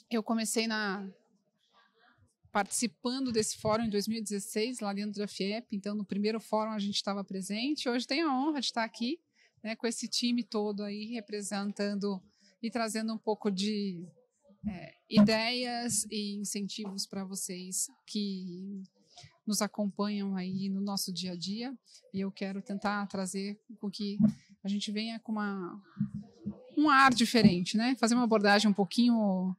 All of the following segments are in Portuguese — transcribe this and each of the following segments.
Eu comecei participando desse fórum em 2016, lá dentro da FIEP. Então, no primeiro fórum a gente estava presente. Hoje tenho a honra de estar aqui, né, com esse time todo aí, representando e trazendo um pouco de ideias e incentivos para vocês que nos acompanham aí no nosso dia a dia. E eu quero tentar trazer com que a gente venha com um ar diferente, né? Fazer uma abordagem um pouquinho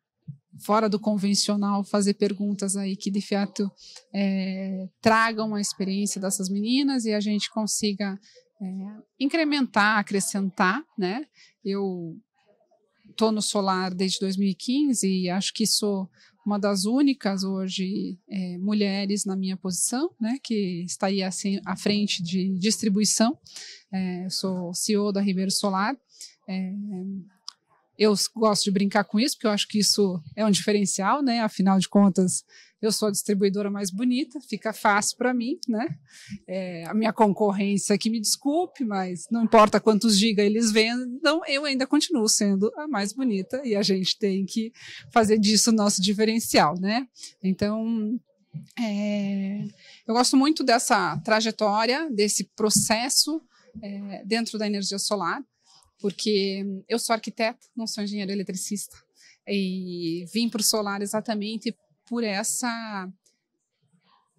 fora do convencional, fazer perguntas aí que de fato tragam a experiência dessas meninas e a gente consiga incrementar, acrescentar, né? Eu estou no solar desde 2015 e acho que sou uma das únicas hoje mulheres na minha posição, né, que estaria assim à frente de distribuição. Eu sou CEO da Ribeiro Solar. Eu gosto de brincar com isso, porque eu acho que isso é um diferencial, né? Afinal de contas, eu sou a distribuidora mais bonita, fica fácil para mim, né? A minha concorrência que me desculpe, mas não importa quantos giga eles vendam, eu ainda continuo sendo a mais bonita e a gente tem que fazer disso o nosso diferencial, né? Então, eu gosto muito dessa trajetória, desse processo dentro da energia solar, porque eu sou arquiteta, não sou engenheira eletricista, e vim para o solar exatamente por essa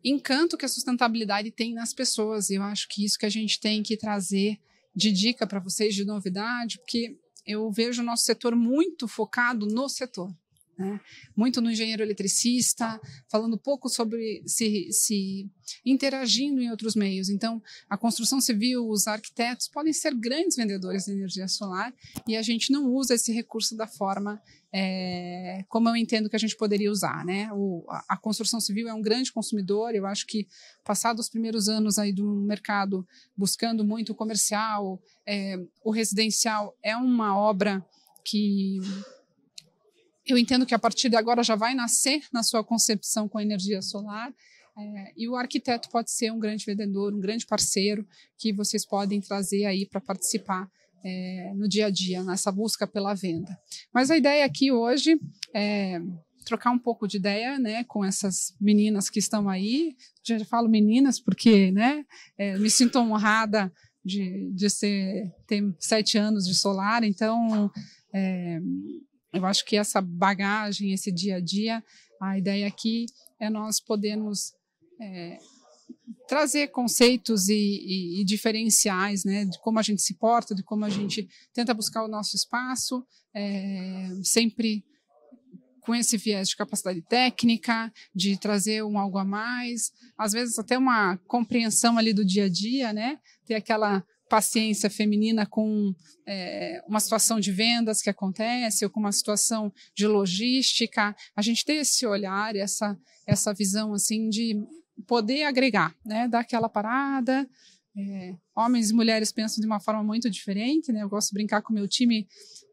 encanto que a sustentabilidade tem nas pessoas. Eu acho que isso que a gente tem que trazer de dica para vocês, de novidade, porque eu vejo o nosso setor muito focado no setor, né? Muito no engenheiro eletricista, falando pouco sobre se interagindo em outros meios. Então, a construção civil, os arquitetos podem ser grandes vendedores de energia solar e a gente não usa esse recurso da forma como eu entendo que a gente poderia usar, né? A construção civil é um grande consumidor. Eu acho que, passados os primeiros anos aí do mercado buscando muito o comercial, o residencial é uma obra que eu entendo que a partir de agora já vai nascer na sua concepção com energia solar, e o arquiteto pode ser um grande vendedor, um grande parceiro que vocês podem trazer aí para participar no dia a dia, nessa busca pela venda. Mas a ideia aqui hoje é trocar um pouco de ideia, né, com essas meninas que estão aí. Já falo meninas porque, né, me sinto honrada de ter 7 anos de solar, então eu acho que essa bagagem, esse dia a dia, a ideia aqui é nós podermos trazer conceitos e diferenciais, né, de como a gente se porta, de como a gente tenta buscar o nosso espaço, sempre com esse viés de capacidade técnica, de trazer um algo a mais, às vezes até uma compreensão ali do dia a dia, né, ter aquela paciência feminina com uma situação de vendas que acontece ou com uma situação de logística, a gente ter esse olhar, essa visão assim de poder agregar, né, dar aquela parada. Homens e mulheres pensam de uma forma muito diferente, né? Eu gosto de brincar com o meu time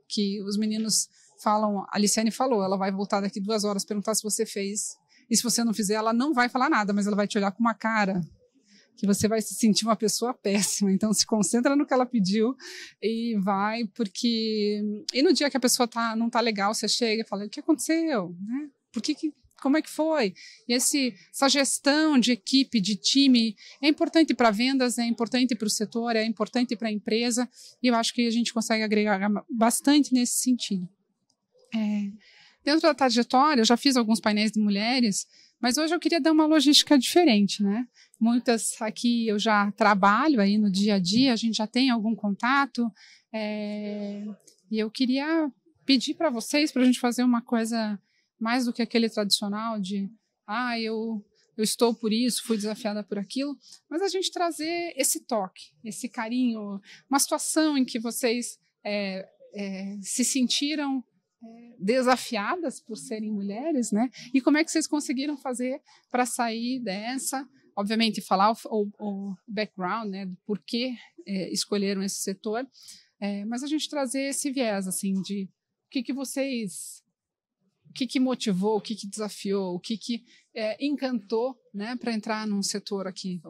que os meninos falam, a Liciane falou, ela vai voltar daqui 2 horas perguntar se você fez, e se você não fizer, ela não vai falar nada, mas ela vai te olhar com uma cara que você vai se sentir uma pessoa péssima. Então se concentra no que ela pediu e vai, porque e no dia que a pessoa não tá legal, você chega e fala, o que aconteceu, né? Como é que foi? E essa gestão de equipe, de time, é importante para vendas, é importante para o setor, é importante para a empresa, e eu acho que a gente consegue agregar bastante nesse sentido. Dentro da trajetória, eu já fiz alguns painéis de mulheres, mas hoje eu queria dar uma logística diferente, né? Muitas aqui eu já trabalho aí no dia a dia, a gente já tem algum contato, e eu queria pedir para vocês, para a gente fazer uma coisa mais do que aquele tradicional de eu estou por isso, fui desafiada por aquilo, mas a gente trazer esse toque, esse carinho, uma situação em que vocês se sentiram desafiadas por serem mulheres, né? E como é que vocês conseguiram fazer para sair dessa? Obviamente, falar o background, né, do porquê escolheram esse setor, mas a gente trazer esse viés, assim, de o que motivou, o que desafiou, o que encantou, né, para entrar num setor aqui,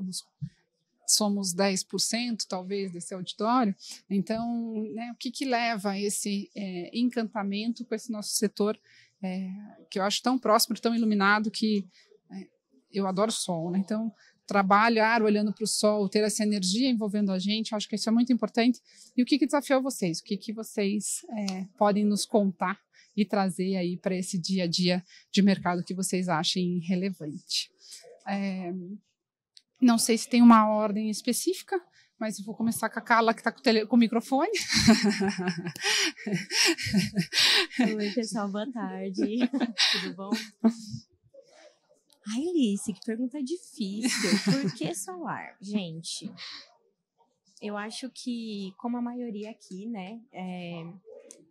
somos 10% talvez desse auditório, então, né, o que leva a esse encantamento com esse nosso setor que eu acho tão próspero, tão iluminado, que eu adoro sol, né? Então, trabalhar olhando para o sol, ter essa energia envolvendo a gente, eu acho que isso é muito importante. E o que desafiou vocês? O que vocês podem nos contar e trazer aí para esse dia a dia de mercado que vocês achem relevante? Não sei se tem uma ordem específica, mas eu vou começar com a Carla, que está com o microfone. Oi, pessoal, boa tarde. Tudo bom? Ai, Alice, que pergunta difícil. Por que solar? Gente, eu acho que, como a maioria aqui, né,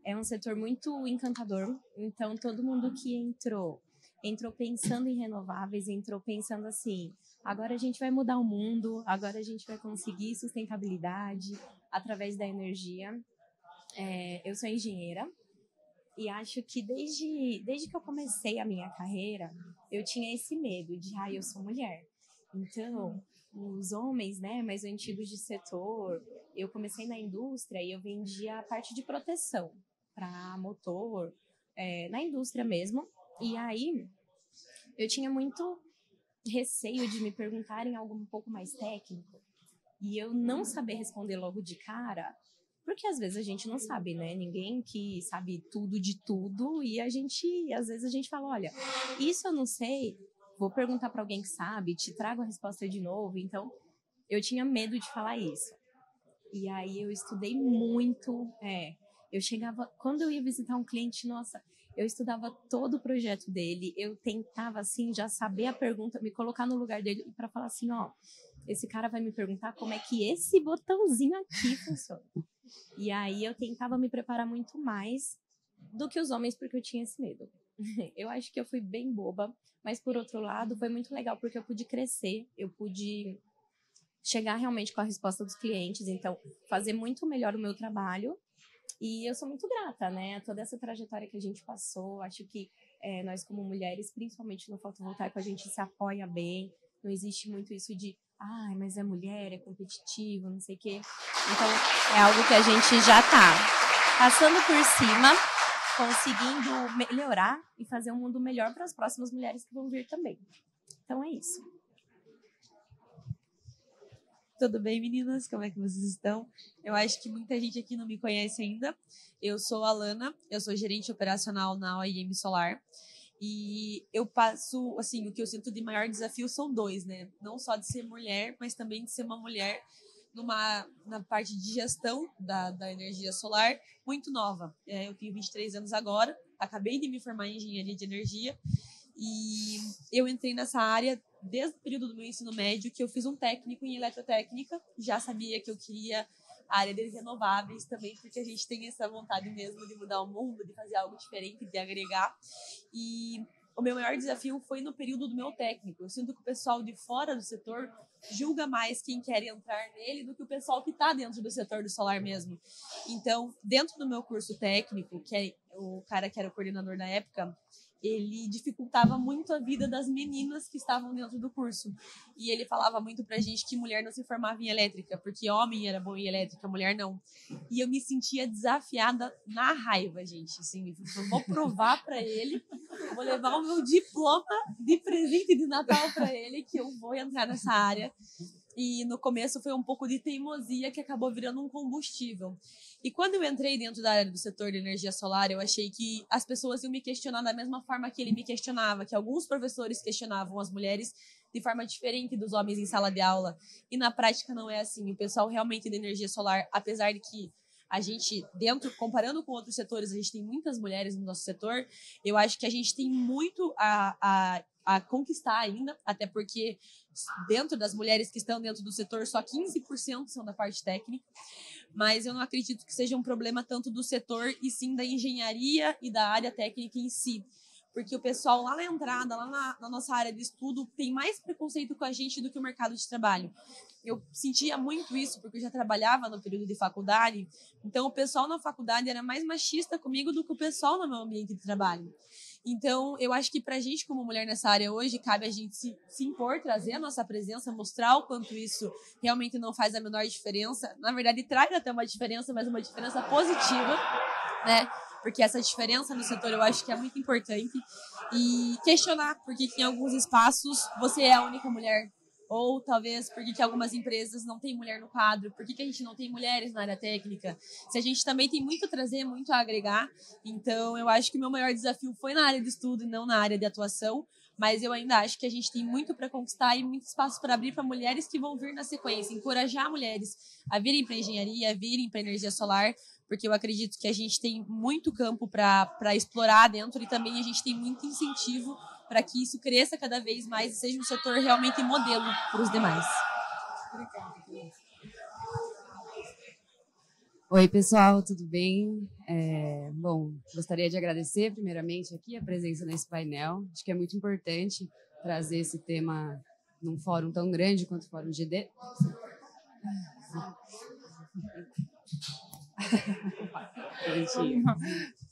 é um setor muito encantador. Então, todo mundo que entrou pensando em renováveis, entrou pensando assim, agora a gente vai mudar o mundo, agora a gente vai conseguir sustentabilidade através da energia. Eu sou engenheira e acho que desde que eu comecei a minha carreira, eu tinha esse medo de, eu sou mulher. Então, os homens, né, mais antigos de setor, eu comecei na indústria e eu vendia a parte de proteção para motor, na indústria mesmo. E aí, eu tinha muito receio de me perguntarem algo um pouco mais técnico e eu não saber responder logo de cara, porque às vezes a gente não sabe, né? Ninguém que sabe tudo de tudo e às vezes a gente fala, olha, isso eu não sei, vou perguntar para alguém que sabe, te trago a resposta de novo. Então, eu tinha medo de falar isso. E aí eu estudei muito, eu chegava, quando eu ia visitar um cliente, nossa, eu estudava todo o projeto dele, eu tentava, assim, já saber a pergunta, me colocar no lugar dele para falar assim, esse cara vai me perguntar como é que esse botãozinho aqui funciona. E aí eu tentava me preparar muito mais do que os homens, porque eu tinha esse medo. Eu acho que eu fui bem boba, mas por outro lado, foi muito legal, porque eu pude crescer, eu pude chegar realmente com a resposta dos clientes, então fazer muito melhor o meu trabalho. E eu sou muito grata, né, a toda essa trajetória que a gente passou. Acho que nós como mulheres, principalmente no fotovoltaico, a gente se apoia bem. Não existe muito isso de, mas é mulher, é competitivo, não sei o quê. Então, é algo que a gente já tá passando por cima, conseguindo melhorar e fazer um mundo melhor para as próximas mulheres que vão vir também. Então, é isso. Tudo bem, meninas? Como é que vocês estão? Eu acho que muita gente aqui não me conhece ainda. Eu sou a Lana, eu sou gerente operacional na OIM Solar. E eu passo, assim, o que eu sinto de maior desafio são dois, né? Não só de ser mulher, mas também de ser uma mulher na parte de gestão da energia solar muito nova. Eu tenho 23 anos agora, acabei de me formar em engenharia de energia e eu entrei nessa área desde o período do meu ensino médio, que eu fiz um técnico em eletrotécnica, já sabia que eu queria a área de renováveis também, porque a gente tem essa vontade mesmo de mudar o mundo, de fazer algo diferente, de agregar. E o meu maior desafio foi no período do meu técnico. Eu sinto que o pessoal de fora do setor julga mais quem quer entrar nele do que o pessoal que está dentro do setor do solar mesmo. Então, dentro do meu curso técnico, que é o cara que era o coordenador na época, ele dificultava muito a vida das meninas que estavam dentro do curso. E ele falava muito pra gente que mulher não se formava em elétrica, porque homem era bom em elétrica, mulher não. E eu me sentia desafiada na raiva, gente. Assim, eu vou provar pra ele, vou levar o meu diploma de presente de Natal pra ele, que eu vou entrar nessa área. E no começo foi um pouco de teimosia que acabou virando um combustível. E quando eu entrei dentro da área do setor de energia solar, eu achei que as pessoas iam me questionar da mesma forma que ele me questionava, que alguns professores questionavam as mulheres de forma diferente dos homens em sala de aula. E na prática não é assim. O pessoal realmente de energia solar, apesar de que a gente, comparando com outros setores, a gente tem muitas mulheres no nosso setor, eu acho que a gente tem muito a conquistar ainda, até porque dentro das mulheres que estão dentro do setor, só 15% são da parte técnica, mas eu não acredito que seja um problema tanto do setor e sim da engenharia e da área técnica em si, porque o pessoal lá na entrada, lá na nossa área de estudo, tem mais preconceito com a gente do que o mercado de trabalho. Eu sentia muito isso, porque eu já trabalhava no período de faculdade, então o pessoal na faculdade era mais machista comigo do que o pessoal no meu ambiente de trabalho. Então, eu acho que pra gente, como mulher nessa área hoje, cabe a gente se impor, trazer a nossa presença, mostrar o quanto isso realmente não faz a menor diferença. Na verdade, traz até uma diferença, mas uma diferença positiva, né? porque essa diferença no setor eu acho que é muito importante, e questionar por que em alguns espaços você é a única mulher, ou talvez por que algumas empresas não têm mulher no quadro, por que a gente não tem mulheres na área técnica, se a gente também tem muito a trazer, muito a agregar. Então eu acho que o meu maior desafio foi na área de estudo e não na área de atuação, mas eu ainda acho que a gente tem muito para conquistar e muito espaço para abrir para mulheres que vão vir na sequência, encorajar mulheres a virem para engenharia, a virem para energia solar, porque eu acredito que a gente tem muito campo para explorar dentro e também a gente tem muito incentivo para que isso cresça cada vez mais e seja um setor realmente modelo para os demais. Oi, pessoal, tudo bem? Bom, gostaria de agradecer primeiramente aqui a presença nesse painel. Acho que é muito importante trazer esse tema num fórum tão grande quanto o Fórum GD.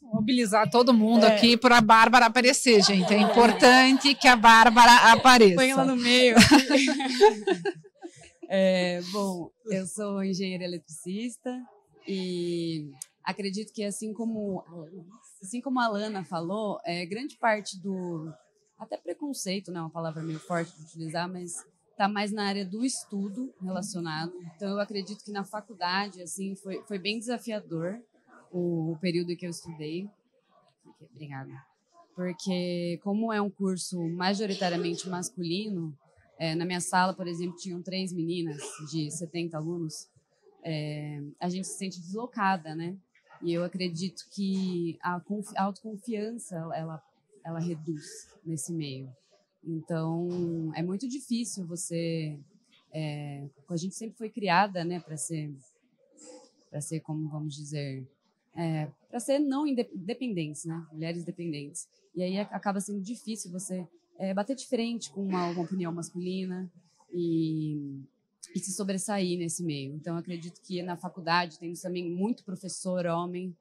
Mobilizar todo mundo aqui para a Bárbara aparecer, gente. É importante que a Bárbara apareça. Põe ela no meio. Bom, eu sou engenheira eletricista e acredito que assim como a Alana falou, grande parte do até preconceito, né, uma palavra meio forte de utilizar, mas está mais na área do estudo relacionado. Então, eu acredito que na faculdade assim foi bem desafiador o período que eu estudei. Obrigada. Porque, como é um curso majoritariamente masculino, na minha sala, por exemplo, tinham 3 meninas de 70 alunos, a gente se sente deslocada, né? E eu acredito que a autoconfiança, ela reduz nesse meio. Então, é muito difícil você... a gente sempre foi criada, né, para ser, como vamos dizer, para ser não independentes, né, mulheres dependentes. E aí acaba sendo difícil você bater de frente com uma opinião masculina e se sobressair nesse meio. Então, eu acredito que na faculdade temos também muito professor homem,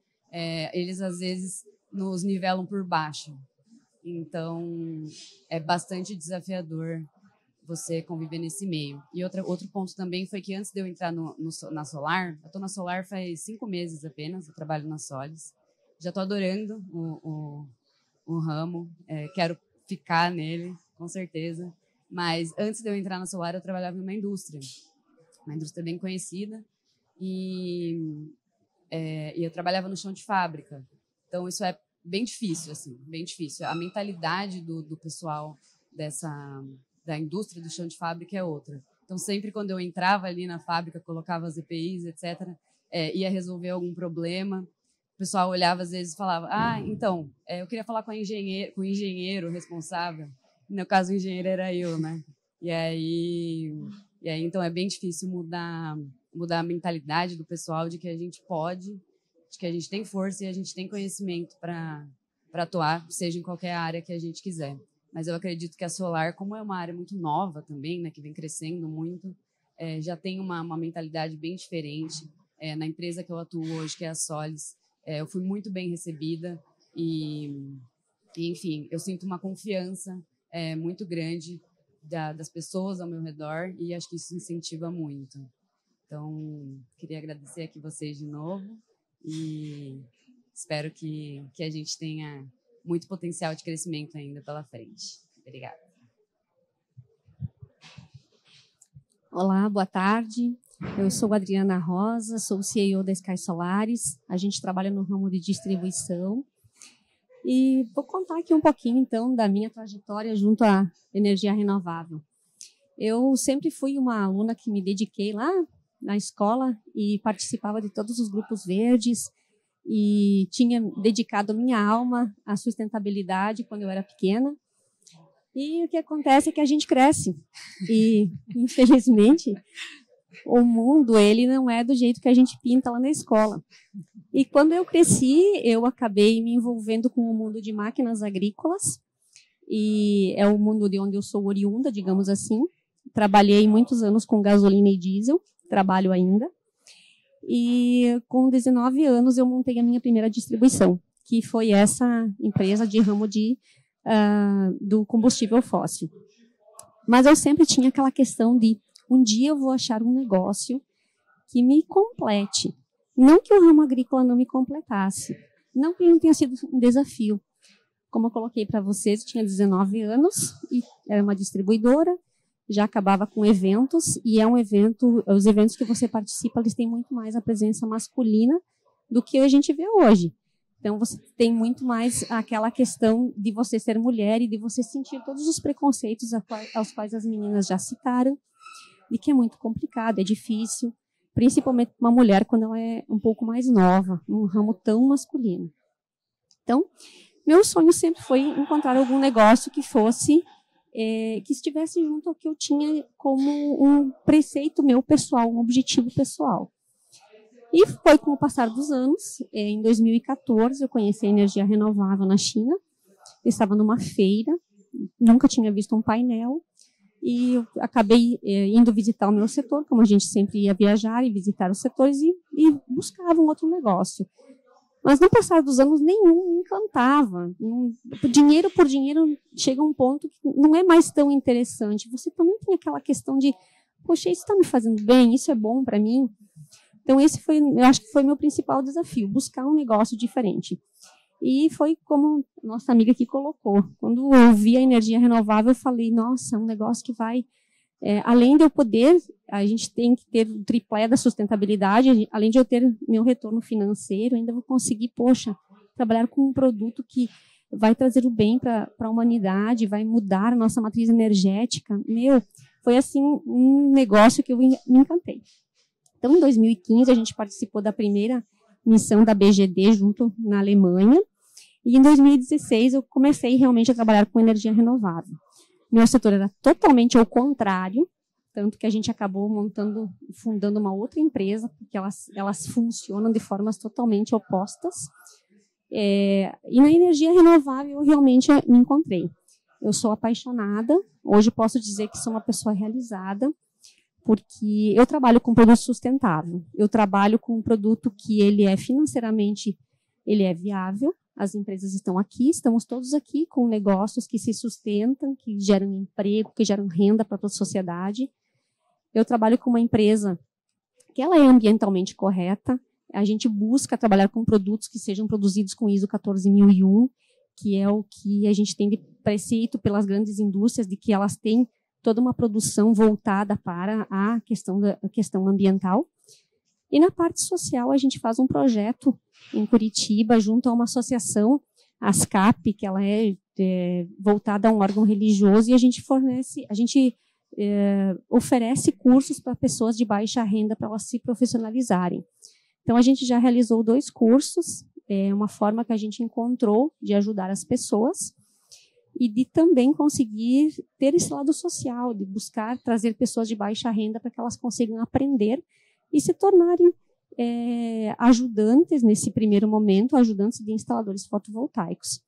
eles às vezes nos nivelam por baixo. Então, é bastante desafiador você conviver nesse meio. E outro ponto também foi que antes de eu entrar na Solar, eu estou na Solar faz 5 meses apenas, eu trabalho na Solis. Já estou adorando o ramo, quero ficar nele, com certeza. Mas antes de eu entrar na Solar, eu trabalhava em uma indústria bem conhecida, e eu trabalhava no chão de fábrica. Então, isso é bem difícil, assim, bem difícil. A mentalidade do pessoal da indústria do chão de fábrica é outra. Então, sempre quando eu entrava ali na fábrica, colocava as EPIs, etc., ia resolver algum problema, o pessoal olhava às vezes e falava, então, eu queria falar com o engenheiro responsável. No meu caso, o engenheiro era eu, né? E aí, então, é bem difícil mudar a mentalidade do pessoal de que a gente pode, de que a gente tem força e a gente tem conhecimento para atuar, seja em qualquer área que a gente quiser. Mas eu acredito que a Solar, como é uma área muito nova também, né, que vem crescendo muito, já tem uma mentalidade bem diferente. Na empresa que eu atuo hoje, que é a Solis, eu fui muito bem recebida e, enfim, eu sinto uma confiança muito grande das pessoas ao meu redor e acho que isso incentiva muito. Então, queria agradecer aqui vocês de novo e espero que a gente tenha muito potencial de crescimento ainda pela frente. Obrigada. Olá, boa tarde. Eu sou Adriana Rosa, sou CEO da Sky Solares. A gente trabalha no ramo de distribuição. E vou contar aqui um pouquinho, então, da minha trajetória junto à energia renovável. Eu sempre fui uma aluna que me dediquei lá na escola e participava de todos os grupos verdes e tinha dedicado minha alma à sustentabilidade quando eu era pequena. E o que acontece é que a gente cresce e, infelizmente, o mundo ele não é do jeito que a gente pinta lá na escola. E quando eu cresci, eu acabei me envolvendo com o mundo de máquinas agrícolas e é o mundo de onde eu sou oriunda, digamos assim. Trabalhei muitos anos com gasolina e diesel, trabalho ainda. E com 19 anos eu montei a minha primeira distribuição, que foi essa empresa de ramo do combustível fóssil. Mas eu sempre tinha aquela questão de um dia eu vou achar um negócio que me complete. Não que o ramo agrícola não me completasse, Não que não tenha sido um desafio. Como eu coloquei para vocês, eu tinha 19 anos e era uma distribuidora, já acabava com eventos, e é um evento, os eventos que você participa, eles têm muito mais a presença masculina do que a gente vê hoje. Então, você tem muito mais aquela questão de você ser mulher e de você sentir todos os preconceitos aos quais as meninas já citaram, e que é muito complicado, é difícil, principalmente uma mulher quando ela é um pouco mais nova, num ramo tão masculino. Então, meu sonho sempre foi encontrar algum negócio que fosse, que estivesse junto ao que eu tinha como um preceito meu pessoal, um objetivo pessoal. E foi com o passar dos anos, em 2014, eu conheci a energia renovável na China. Eu estava numa feira, nunca tinha visto um painel, e eu acabei indo visitar o meu setor, como a gente sempre ia viajar e visitar os setores, e buscava um outro negócio. Mas no passar dos anos, nenhum me encantava. Dinheiro por dinheiro, chega um ponto que não é mais tão interessante. Você também tem aquela questão de, poxa, isso está me fazendo bem, isso é bom para mim. Então, esse foi, eu acho que foi meu principal desafio, buscar um negócio diferente. E foi como nossa amiga aqui colocou. Quando eu vi a energia renovável, eu falei, nossa, um negócio que vai... além de eu poder, a gente tem que ter o triplé da sustentabilidade, além de eu ter meu retorno financeiro, ainda vou conseguir, poxa, trabalhar com um produto que vai trazer o bem para a humanidade, vai mudar a nossa matriz energética. Foi assim um negócio que eu me encantei. Então, em 2015, a gente participou da primeira missão da BGD junto na Alemanha. E em 2016, eu comecei realmente a trabalhar com energia renovável. Meu setor era totalmente ao contrário, tanto que a gente acabou fundando uma outra empresa, porque elas funcionam de formas totalmente opostas. E na energia renovável, eu realmente me encontrei. Eu sou apaixonada, hoje posso dizer que sou uma pessoa realizada, porque eu trabalho com produto sustentável. Eu trabalho com um produto que ele é financeiramente viável. As empresas estão aqui, estamos todos aqui com negócios que se sustentam, que geram emprego, que geram renda para toda a sociedade. Eu trabalho com uma empresa que ela é ambientalmente correta. A gente busca trabalhar com produtos que sejam produzidos com ISO 14001, que é o que a gente tem de preceito pelas grandes indústrias, de que elas têm toda uma produção voltada para a questão ambiental. E na parte social, a gente faz um projeto em Curitiba, junto a uma associação, a ASCAP, que ela é voltada a um órgão religioso, e a gente oferece cursos para pessoas de baixa renda para elas se profissionalizarem. Então, a gente já realizou 2 cursos, uma forma que a gente encontrou de ajudar as pessoas, e de também conseguir ter esse lado social, de buscar trazer pessoas de baixa renda para que elas consigam aprender e se tornarem ajudantes, nesse primeiro momento, ajudantes de instaladores fotovoltaicos.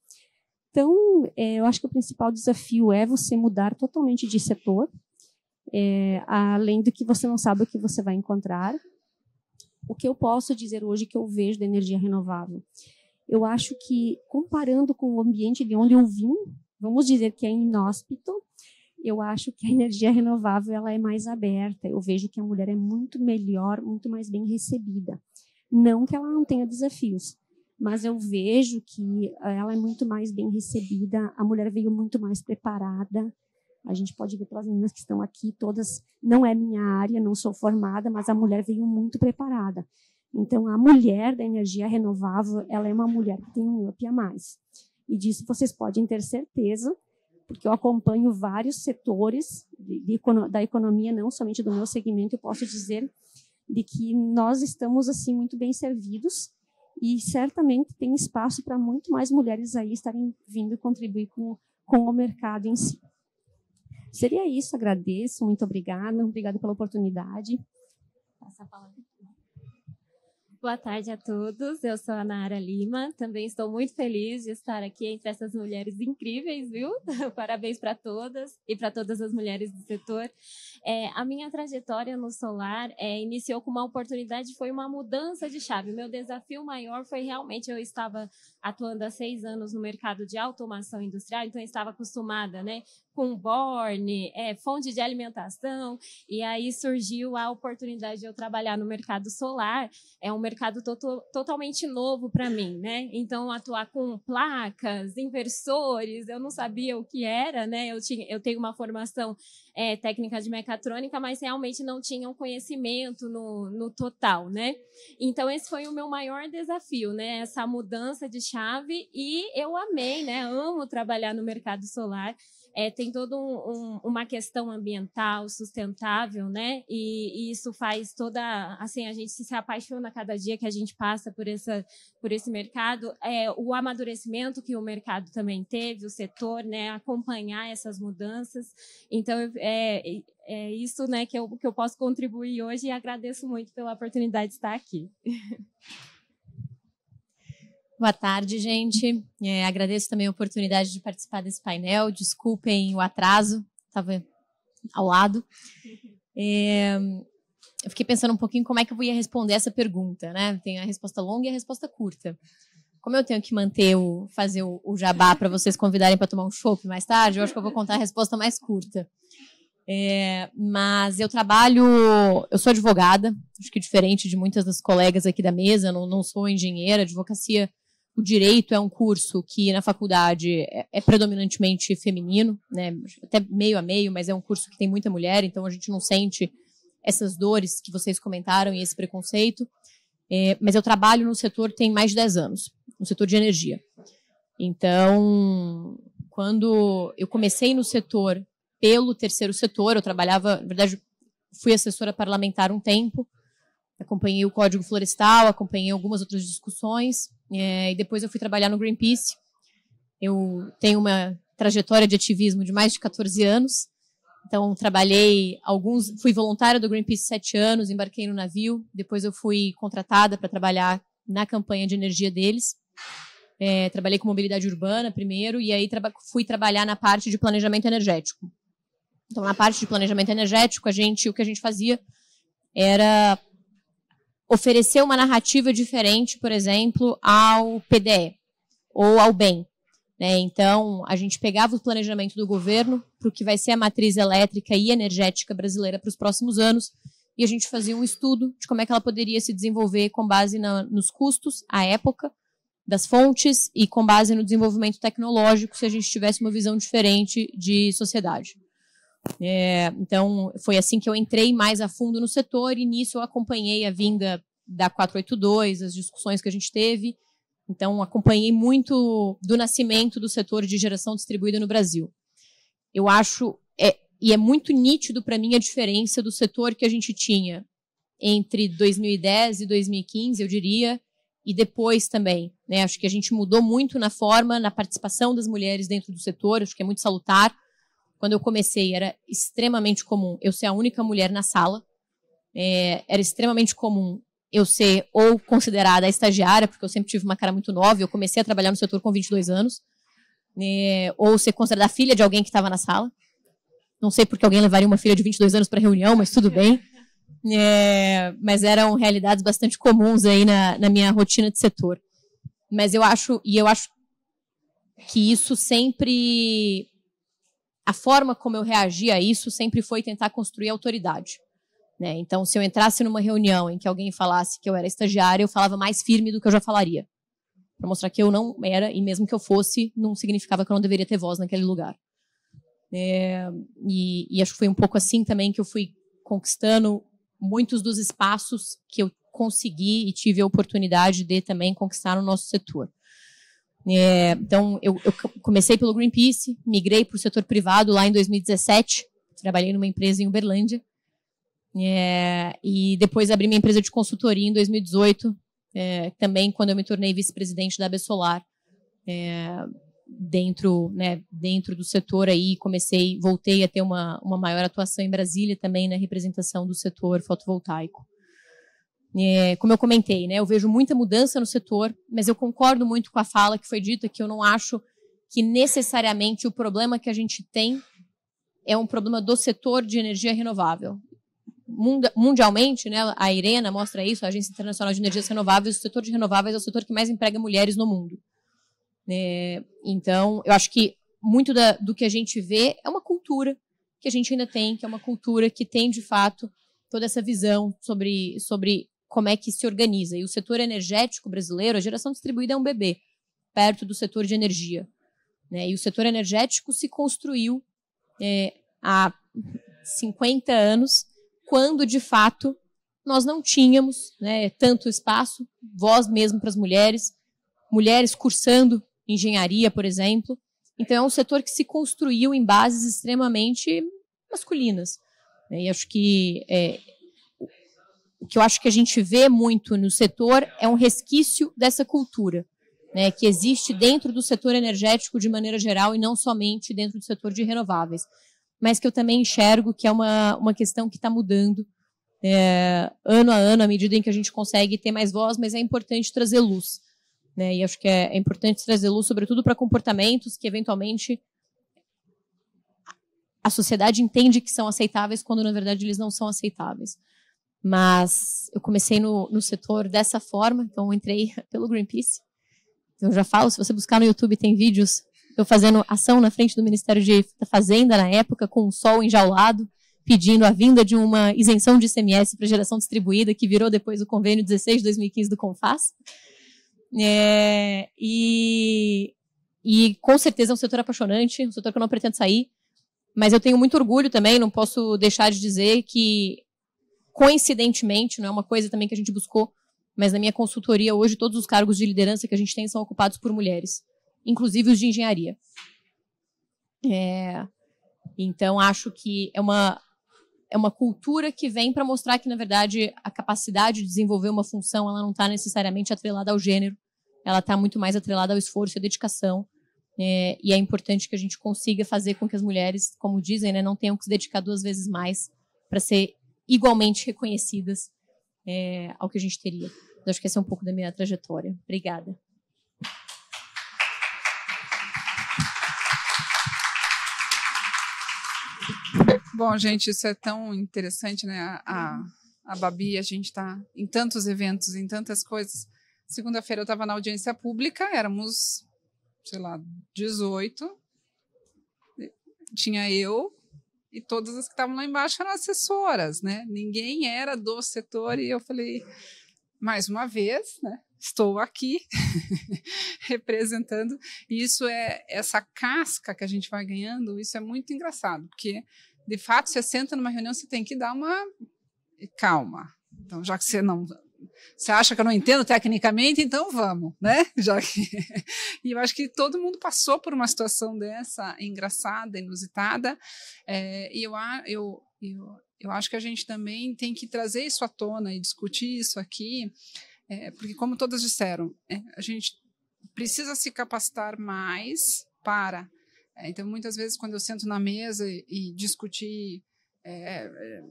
Então, eu acho que o principal desafio é você mudar totalmente de setor, além do que você não sabe o que você vai encontrar. O que eu posso dizer hoje que eu vejo da energia renovável? Eu acho que, comparando com o ambiente de onde eu vim, vamos dizer que é inóspito, eu acho que a energia renovável ela é mais aberta. Eu vejo que a mulher é muito melhor, muito mais bem recebida. Não que ela não tenha desafios, mas eu vejo que ela é muito mais bem recebida, a mulher veio muito mais preparada. A gente pode ver pelas meninas que estão aqui, todas, não é minha área, não sou formada, mas a mulher veio muito preparada. Então, a mulher da energia renovável, ela é uma mulher que tem um up a mais. E disso vocês podem ter certeza, porque eu acompanho vários setores da economia, não somente do meu segmento, eu posso dizer de que nós estamos assim muito bem servidos e certamente tem espaço para muito mais mulheres aí estarem vindo contribuir com o mercado em si. Seria isso, agradeço, muito obrigada pela oportunidade. Passa a palavra. Boa tarde a todos, eu sou a Nara Lima, também estou muito feliz de estar aqui entre essas mulheres incríveis, viu? Parabéns para todas e para todas as mulheres do setor. A minha trajetória no solar iniciou com uma oportunidade, foi uma mudança de chave. Meu desafio maior foi realmente, eu estava atuando há 6 anos no mercado de automação industrial, então eu estava acostumada, né, com borne, fonte de alimentação, e aí surgiu a oportunidade de eu trabalhar no mercado solar. É um mercado totalmente novo para mim, né? Então, atuar com placas, inversores, eu não sabia o que era, né? Eu tenho uma formação técnica de mecatrônica, mas realmente não tinha um conhecimento no total, né? Então, esse foi o meu maior desafio, né? Essa mudança de chave, e eu amei, né? Amo trabalhar no mercado solar. Tem toda uma questão ambiental, sustentável, né? E isso faz toda... Assim, a gente se apaixona cada dia que a gente passa por esse mercado. O amadurecimento que o mercado também teve, o setor, né? Acompanhar essas mudanças. Então, é isso, né, que eu posso contribuir hoje, e agradeço muito pela oportunidade de estar aqui. Boa tarde, gente. Agradeço também a oportunidade de participar desse painel. Desculpem o atraso, estava ao lado. Eu fiquei pensando um pouquinho como é que eu ia responder essa pergunta, né? Tem a resposta longa e a resposta curta. Como eu tenho que fazer o jabá para vocês convidarem para tomar um chopp mais tarde, eu acho que eu vou contar a resposta mais curta. Mas eu sou advogada, acho que diferente de muitas das colegas aqui da mesa, não sou engenheira. Advocacia, o direito é um curso que na faculdade é predominantemente feminino, né? Até meio a meio, mas é um curso que tem muita mulher, então a gente não sente essas dores que vocês comentaram e esse preconceito. Mas eu trabalho no setor tem mais de 10 anos, no setor de energia. Então, quando eu comecei no setor pelo terceiro setor, eu trabalhava, na verdade, fui assessora parlamentar um tempo, acompanhei o Código Florestal, acompanhei algumas outras discussões, e depois eu fui trabalhar no Greenpeace. Eu tenho uma trajetória de ativismo de mais de 14 anos, então fui voluntária do Greenpeace 7 anos, embarquei no navio, depois eu fui contratada para trabalhar na campanha de energia deles. Trabalhei com mobilidade urbana primeiro, e aí fui trabalhar na parte de planejamento energético. Então, na parte de planejamento energético, o que a gente fazia era oferecer uma narrativa diferente, por exemplo, ao PDE ou ao BEM. Né? Então, a gente pegava o planejamento do governo para o que vai ser a matriz elétrica e energética brasileira para os próximos anos, e a gente fazia um estudo de como é que ela poderia se desenvolver com base nos custos, à época, das fontes, e com base no desenvolvimento tecnológico, se a gente tivesse uma visão diferente de sociedade. Então, foi assim que eu entrei mais a fundo no setor, e nisso eu acompanhei a vinda da 482, as discussões que a gente teve. Então, acompanhei muito do nascimento do setor de geração distribuída no Brasil. Eu acho, e é muito nítido para mim a diferença do setor que a gente tinha entre 2010 e 2015, eu diria, e depois também. Né? Acho que a gente mudou muito na forma, na participação das mulheres dentro do setor, acho que é muito salutar. Quando eu comecei, era extremamente comum eu ser a única mulher na sala. Era extremamente comum eu ser ou considerada a estagiária, porque eu sempre tive uma cara muito nova, eu comecei a trabalhar no setor com 22 anos, ou ser considerada a filha de alguém que estava na sala. Não sei porque alguém levaria uma filha de 22 anos para a reunião, mas tudo bem. Mas eram realidades bastante comuns aí na minha rotina de setor. Mas eu acho que isso sempre... A forma como eu reagi a isso sempre foi tentar construir autoridade. Né? Então, se eu entrasse numa reunião em que alguém falasse que eu era estagiária, eu falava mais firme do que eu já falaria. Para mostrar que eu não era, e mesmo que eu fosse, não significava que eu não deveria ter voz naquele lugar. E acho que foi um pouco assim também que eu fui conquistando muitos dos espaços que eu consegui e tive a oportunidade de também conquistar no nosso setor. Então, eu comecei pelo Greenpeace, migrei para o setor privado lá em 2017, trabalhei numa empresa em Uberlândia, e depois abri minha empresa de consultoria em 2018, também quando eu me tornei vice-presidente da AB Solar, dentro do setor aí, voltei a ter uma maior atuação em Brasília também na representação do setor fotovoltaico. Como eu comentei, né, eu vejo muita mudança no setor, mas eu concordo muito com a fala que foi dita, que eu não acho que necessariamente o problema que a gente tem é um problema do setor de energia renovável. Mundialmente, né, a IRENA mostra isso, a Agência Internacional de Energias Renováveis, o setor de renováveis é o setor que mais emprega mulheres no mundo. Então, eu acho que muito do que a gente vê é uma cultura que a gente ainda tem, que é uma cultura que tem, de fato, toda essa visão sobre como é que se organiza. E o setor energético brasileiro, a geração distribuída é um bebê, perto do setor de energia. Né? E o setor energético se construiu há 50 anos, quando, de fato, nós não tínhamos, né, tanto espaço, voz mesmo para as mulheres cursando engenharia, por exemplo. Então, é um setor que se construiu em bases extremamente masculinas. E acho que o que eu acho que a gente vê muito no setor é um resquício dessa cultura, né, que existe dentro do setor energético de maneira geral e não somente dentro do setor de renováveis, mas que eu também enxergo que é uma questão que está mudando ano a ano, à medida em que a gente consegue ter mais voz, mas é importante trazer luz. Né, e acho que é importante trazer luz, sobretudo para comportamentos que, eventualmente, a sociedade entende que são aceitáveis, quando, na verdade, eles não são aceitáveis. Mas eu comecei no setor dessa forma, então eu entrei pelo Greenpeace. Eu já falo, se você buscar no YouTube, tem vídeos eu fazendo ação na frente do Ministério da Fazenda, na época, com o sol enjaulado, pedindo a vinda de uma isenção de ICMS para geração distribuída, que virou depois o convênio 16 de 2015 do CONFAS. E com certeza é um setor apaixonante, um setor que eu não pretendo sair, mas eu tenho muito orgulho também, não posso deixar de dizer que, coincidentemente, não é uma coisa também que a gente buscou, mas na minha consultoria hoje todos os cargos de liderança que a gente tem são ocupados por mulheres, inclusive os de engenharia. Então acho que é uma cultura que vem para mostrar que, na verdade, a capacidade de desenvolver uma função ela não está necessariamente atrelada ao gênero, ela está muito mais atrelada ao esforço e à dedicação, e é importante que a gente consiga fazer com que as mulheres, como dizem, né, não tenham que se dedicar 2 vezes mais para ser igualmente reconhecidas ao que a gente teria. Eu acho que esse é um pouco da minha trajetória. Obrigada. Bom, gente, isso é tão interessante, né? A Babi, a gente está em tantos eventos, em tantas coisas. Segunda-feira eu estava na audiência pública, éramos, sei lá, 18. Tinha eu e todas as que estavam lá embaixo eram assessoras, né? Ninguém era do setor e eu falei, mais uma vez, né? Estou aqui representando. E isso essa casca que a gente vai ganhando, isso é muito engraçado, porque de fato, você senta numa reunião, você tem que dar uma calma. Então, já que você acha que eu não entendo tecnicamente, então vamos, né? E eu acho que todo mundo passou por uma situação dessa engraçada, inusitada, e eu acho que a gente também tem que trazer isso à tona e discutir isso aqui, porque, como todas disseram, a gente precisa se capacitar mais para... Então, muitas vezes, quando eu sento na mesa e discutir é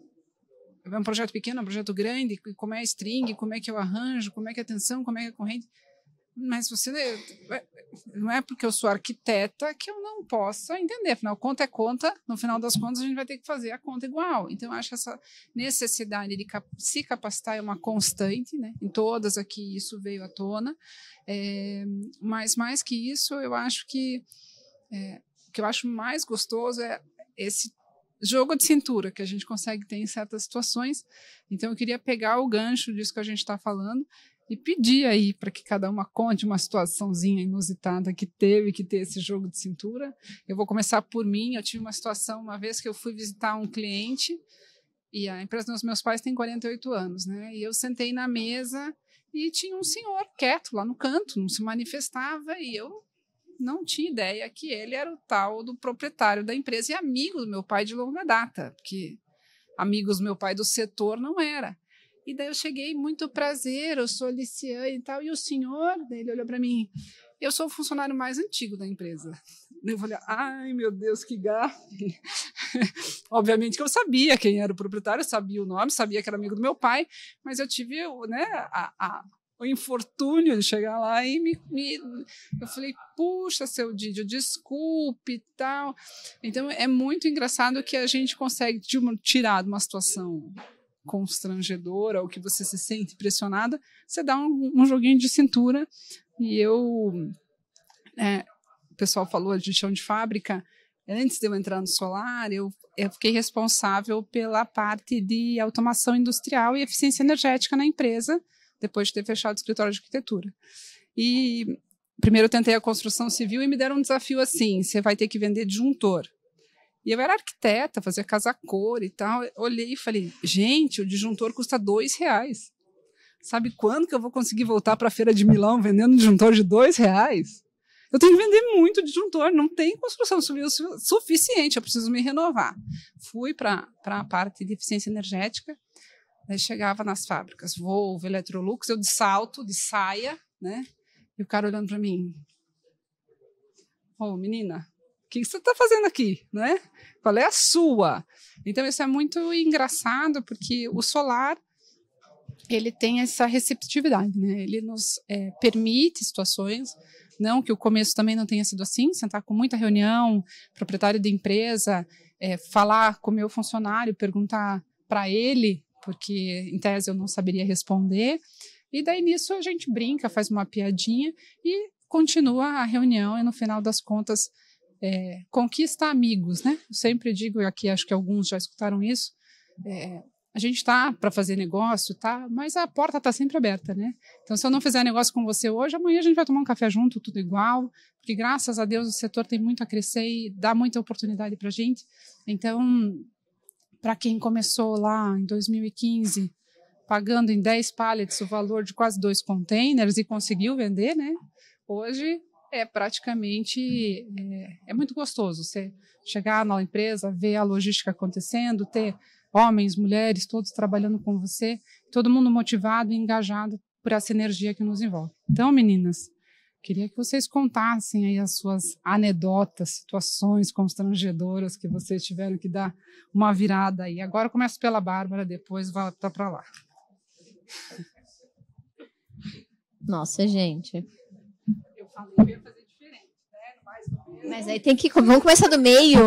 um projeto pequeno, é um projeto grande, como é a string, como é que eu arranjo, como é que é a tensão, como é que é a corrente, mas não é porque eu sou arquiteta que eu não possa entender, afinal, conta é conta, no final das contas a gente vai ter que fazer a conta igual. Então, eu acho que essa necessidade de se capacitar é uma constante, né? Em todas aqui isso veio à tona, mas mais que isso, eu acho que o que eu acho mais gostoso é esse jogo de cintura que a gente consegue ter em certas situações. Então, eu queria pegar o gancho disso que a gente está falando e pedir aí para que cada uma conte uma situaçãozinha inusitada que teve que ter esse jogo de cintura. Eu vou começar por mim. Eu tive uma situação uma vez que eu fui visitar um cliente e a empresa dos meus pais tem 48 anos, né? E eu sentei na mesa e tinha um senhor quieto lá no canto, não se manifestava e eu não tinha ideia que ele era o tal do proprietário da empresa e amigo do meu pai de longa data, porque amigos do meu pai do setor não era. E daí eu cheguei, muito prazer, eu sou Liciane e tal, e o senhor, daí ele olhou para mim, eu sou o funcionário mais antigo da empresa. Eu falei, ai meu Deus, que gafe. Obviamente que eu sabia quem era o proprietário, sabia o nome, sabia que era amigo do meu pai, mas eu tive, né, o infortúnio de chegar lá e eu falei, puxa, seu Didio, desculpe e tal. Então, é muito engraçado que a gente consegue tirar de uma situação constrangedora ou que você se sente pressionada, você dá um joguinho de cintura e eu o pessoal falou de chão de fábrica, antes de eu entrar no solar, eu fiquei responsável pela parte de automação industrial e eficiência energética na empresa, depois de ter fechado o escritório de arquitetura. E primeiro eu tentei a construção civil e me deram um desafio assim, você vai ter que vender disjuntor. E eu era arquiteta, fazia casa-cor e tal. Eu olhei e falei, gente, o disjuntor custa R$2. Sabe quando que eu vou conseguir voltar para a Feira de Milão vendendo um disjuntor de R$2? Eu tenho que vender muito disjuntor, não tem construção civil suficiente, eu preciso me renovar. Fui para a parte de eficiência energética, aí chegava nas fábricas, Volvo, Electrolux, eu de salto, de saia, né? E o cara olhando para mim, menina, o que você está fazendo aqui, né? Qual é a sua? Então, isso é muito engraçado, porque o solar, ele tem essa receptividade, né? Ele nos permite situações, não que o começo também não tenha sido assim, sentar com muita reunião, proprietário de empresa, falar com o meu funcionário, perguntar para ele, porque, em tese, eu não saberia responder, e daí nisso a gente brinca, faz uma piadinha e continua a reunião, e no final das contas, conquista amigos, né? Eu sempre digo, e aqui acho que alguns já escutaram isso, a gente está para fazer negócio, tá? Mas a porta está sempre aberta, né? Então, se eu não fizer negócio com você hoje, amanhã a gente vai tomar um café junto, tudo igual, porque graças a Deus o setor tem muito a crescer e dá muita oportunidade para a gente. Então, para quem começou lá em 2015, pagando em 10 pallets o valor de quase 2 containers e conseguiu vender, né? Hoje praticamente muito gostoso você chegar na empresa, ver a logística acontecendo, ter homens, mulheres, todos trabalhando com você, todo mundo motivado e engajado por essa energia que nos envolve. Então, meninas, queria que vocês contassem aí as suas anedotas, situações constrangedoras que vocês tiveram que dar uma virada aí. Agora eu começo pela Bárbara, depois volta para lá. Nossa, gente. Eu falei que eu ia fazer diferente, né? Mas aí tem que... Vamos começar do meio.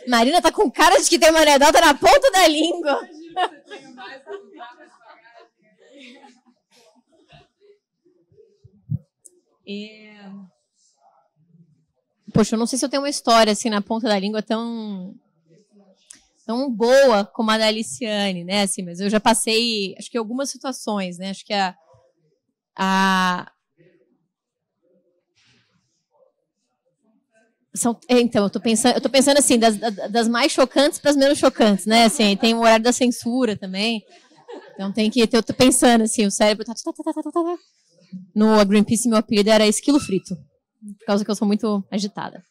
Marina tá com cara de que tem uma anedota na ponta da língua. Poxa, eu não sei se eu tenho uma história assim na ponta da língua tão boa como a da Aliciane, né? Assim, mas eu já passei, acho que algumas situações, né? Acho que então, eu tô pensando assim, das mais chocantes para as menos chocantes, né? Assim, tem o horário da censura também. Então eu tô pensando assim, o cérebro tá. No Greenpeace, meu apelido era esquilo frito, por causa que eu sou muito agitada.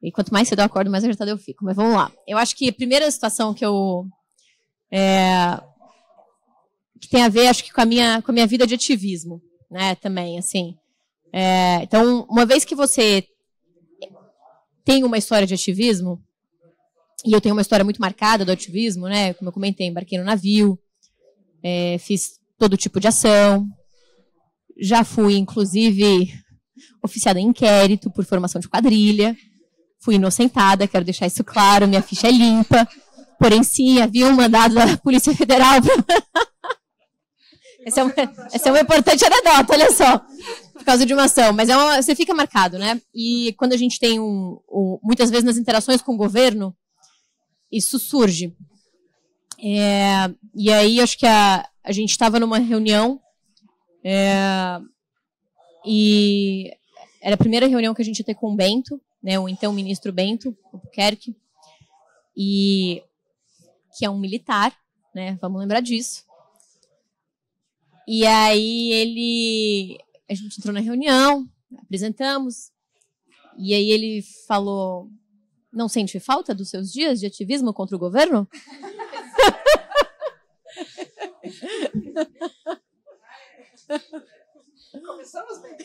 E quanto mais cedo eu acordo, mais agitada eu fico. Mas vamos lá. Eu acho que a primeira situação que que tem a ver, acho que com a minha vida de ativismo, né? Também, assim. Então, uma vez que você tem uma história de ativismo, e eu tenho uma história muito marcada do ativismo, né? Como eu comentei, embarquei no navio, fiz todo tipo de ação, já fui, inclusive, oficiada em inquérito por formação de quadrilha, fui inocentada, quero deixar isso claro, minha ficha é limpa, porém, sim, havia um mandado da Polícia Federal. Essa é uma importante anedota, olha só, por causa de uma ação, mas você fica marcado, né? E quando a gente tem muitas vezes nas interações com o governo, isso surge. E aí, acho que a gente estava numa reunião, e era a primeira reunião que a gente ia ter com o Bento, né, o então ministro Bento Albuquerque, que é um militar, né, vamos lembrar disso. E aí a gente entrou na reunião, apresentamos, e aí ele falou: não sente falta dos seus dias de ativismo contra o governo? Começamos bem.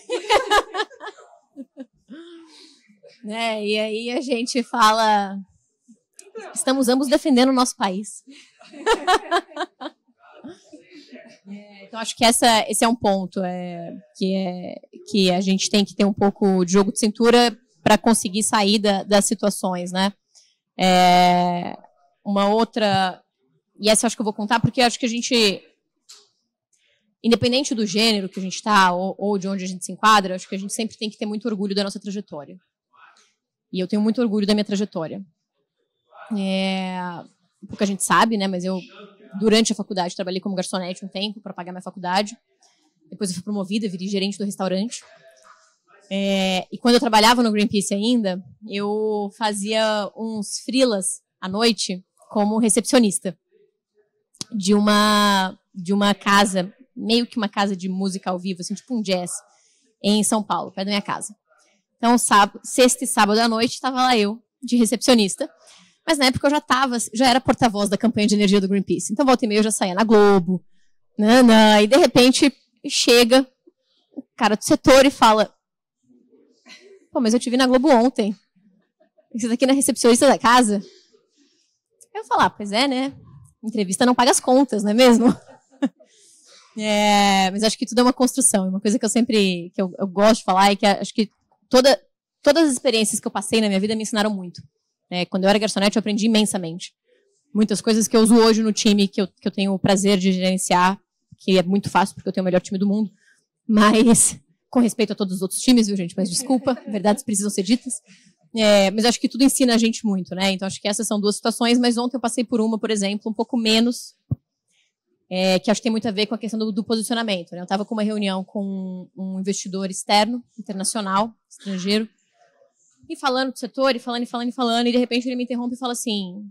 E aí a gente fala: estamos ambos defendendo o nosso país. Então, acho que esse é um ponto que a gente tem que ter um pouco de jogo de cintura para conseguir sair das situações, né? Uma outra, e essa eu acho que eu vou contar, porque eu acho que a gente independente do gênero que a gente está ou de onde a gente se enquadra, acho que a gente sempre tem que ter muito orgulho da nossa trajetória. E eu tenho muito orgulho da minha trajetória. Pouca gente sabe, né? Mas eu, durante a faculdade, trabalhei como garçonete um tempo para pagar minha faculdade. Depois eu fui promovida, virei gerente do restaurante. E quando eu trabalhava no Greenpeace ainda, eu fazia uns freelas à noite como recepcionista de uma casa, meio que uma casa de música ao vivo, assim, tipo um jazz, em São Paulo, perto da minha casa. Então, sexta e sábado à noite, estava lá eu, de recepcionista. Mas na época eu já era porta-voz da campanha de energia do Greenpeace. Então, volta e meia eu já saía na Globo. E de repente chega o cara do setor e fala: pô, mas eu te vi na Globo ontem. Você tá aqui na recepcionista da casa? Eu falo: pois é, né? Entrevista não paga as contas, não é mesmo? Mas acho que tudo é uma construção. Uma coisa que eu gosto de falar é que acho que todas as experiências que eu passei na minha vida me ensinaram muito. Quando eu era garçonete, eu aprendi imensamente. Muitas coisas que eu uso hoje no time, que eu tenho o prazer de gerenciar, que é muito fácil, porque eu tenho o melhor time do mundo. Mas, com respeito a todos os outros times, viu, gente? Mas desculpa, verdades precisam ser ditas. Mas acho que tudo ensina a gente muito, né? Então, acho que essas são duas situações, mas ontem eu passei por uma, por exemplo, um pouco menos, que acho que tem muito a ver com a questão do posicionamento, né? Eu estava com uma reunião com um investidor externo, internacional, estrangeiro, e falando do setor, e falando, e de repente ele me interrompe e fala assim,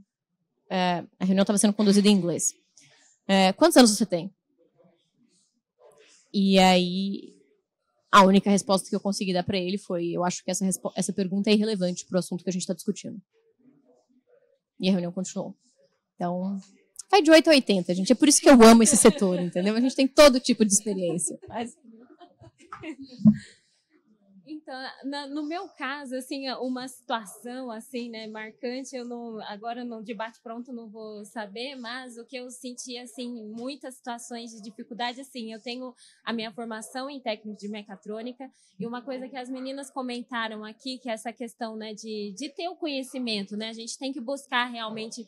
a reunião estava sendo conduzida em inglês. Quantos anos você tem? E aí, a única resposta que eu consegui dar para ele foi: eu acho que essa pergunta é irrelevante para o assunto que a gente está discutindo. E a reunião continuou. Então, vai de 8 a 80, gente. É por isso que eu amo esse setor, entendeu? A gente tem todo tipo de experiência. Então, no meu caso, assim, uma situação assim, né, marcante, agora no debate pronto não vou saber, mas o que eu senti, assim, muitas situações de dificuldade, assim, eu tenho a minha formação em técnico de mecatrônica, e uma coisa que as meninas comentaram aqui, que é essa questão, né, de ter o conhecimento, né, a gente tem que buscar realmente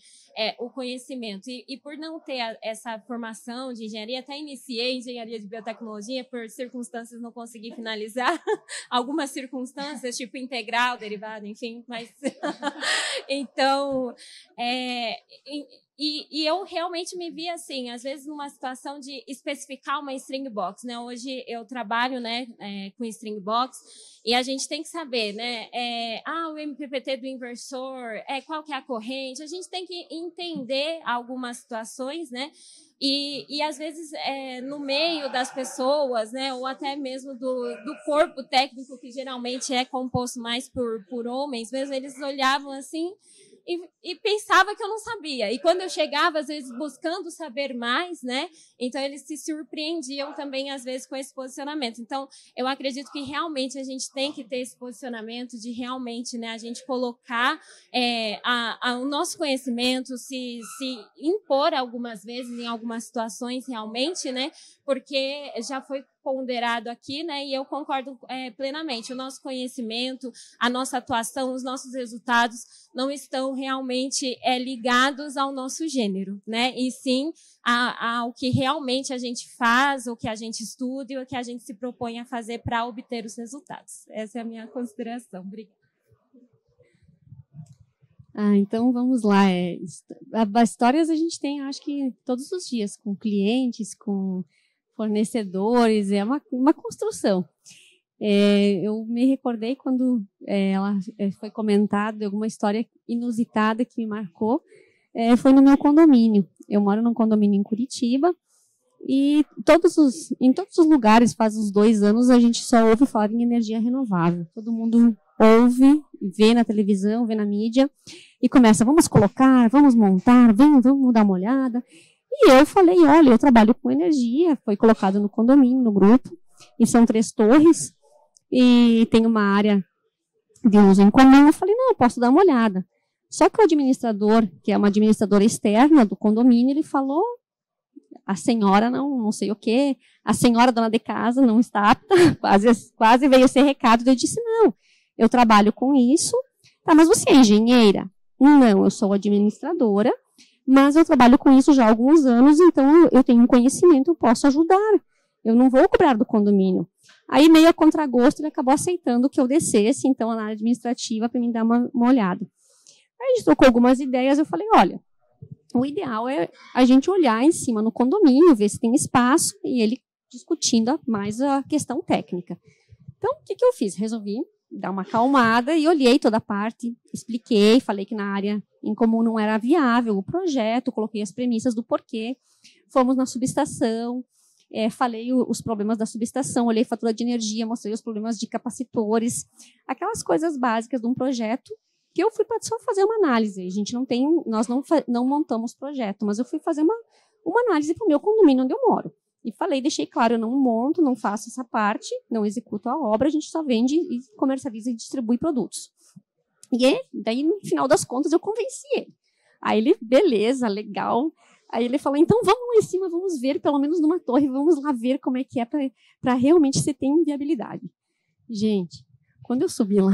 o conhecimento, e por não ter essa formação de engenharia, até iniciei engenharia de biotecnologia, por circunstâncias não consegui finalizar, algumas circunstâncias, tipo integral, derivada, enfim, mas então e eu realmente me vi assim, às vezes numa situação de especificar uma string box, né? Hoje eu trabalho, né, com string box, e a gente tem que saber, né, o MPPT do inversor, qual que é a corrente, a gente tem que entender algumas situações, né? E às vezes, no meio das pessoas, né, ou até mesmo do corpo técnico, que geralmente é composto mais por homens, mesmo eles olhavam assim e pensava que eu não sabia. E quando eu chegava, às vezes, buscando saber mais, né, então eles se surpreendiam também, às vezes, com esse posicionamento. Então, eu acredito que realmente a gente tem que ter esse posicionamento de realmente, né, a gente colocar o nosso conhecimento, se impor algumas vezes em algumas situações realmente, né, porque já foi ponderado aqui, né, e eu concordo plenamente. O nosso conhecimento, a nossa atuação, os nossos resultados não estão realmente ligados ao nosso gênero, né, e sim ao que realmente a gente faz, o que a gente estuda e o que a gente se propõe a fazer para obter os resultados. Essa é a minha consideração. Obrigada. Então vamos lá. Histórias a gente tem, acho que todos os dias, com clientes, com fornecedores, é uma construção. Eu me recordei quando ela foi comentada alguma história inusitada que me marcou, foi no meu condomínio. Eu moro num condomínio em Curitiba, e em todos os lugares, faz uns 2 anos, a gente só ouve falar em energia renovável. Todo mundo ouve, vê na televisão, vê na mídia, e começa: vamos colocar, vamos montar, vamos dar uma olhada. E eu falei: olha, eu trabalho com energia, foi colocado no condomínio, no grupo, e são 3 torres, e tem uma área de uso em comum. Eu falei: não, eu posso dar uma olhada. Só que o administrador, que é uma administradora externa do condomínio, ele falou: a senhora não sei o quê, a senhora dona de casa não está apta, quase veio esse recado. Eu disse: não, eu trabalho com isso. Tá, mas você é engenheira? Não, eu sou administradora, mas eu trabalho com isso já há alguns anos, então eu tenho um conhecimento, eu posso ajudar. eu não vou cobrar do condomínio. Aí, meio a contragosto, ele acabou aceitando que eu descesse, então, na área administrativa, para mim dar uma olhada. Aí a gente trocou algumas ideias, eu falei, olha, o ideal é a gente olhar em cima no condomínio, ver se tem espaço, e ele discutindo mais a questão técnica. Então, o que eu fiz? Resolvi dar uma acalmada e olhei toda a parte, expliquei, falei que na área em comum não era viável o projeto, coloquei as premissas do porquê, fomos na subestação, falei os problemas da subestação, olhei fatura de energia, mostrei os problemas de capacitores, aquelas coisas básicas de um projeto, que eu fui para só fazer uma análise. A gente nós não montamos projeto, mas eu fui fazer uma análise para o meu condomínio onde eu moro. E falei, deixei claro, eu não monto, não faço essa parte, não executo a obra, a gente só vende e comercializa e distribui produtos. E daí, no final das contas, eu convenci ele. Aí ele, beleza, legal. Aí ele falou, então vamos lá em cima, vamos ver, pelo menos numa torre, vamos lá ver como é que é para realmente você ter viabilidade. Gente, quando eu subi lá,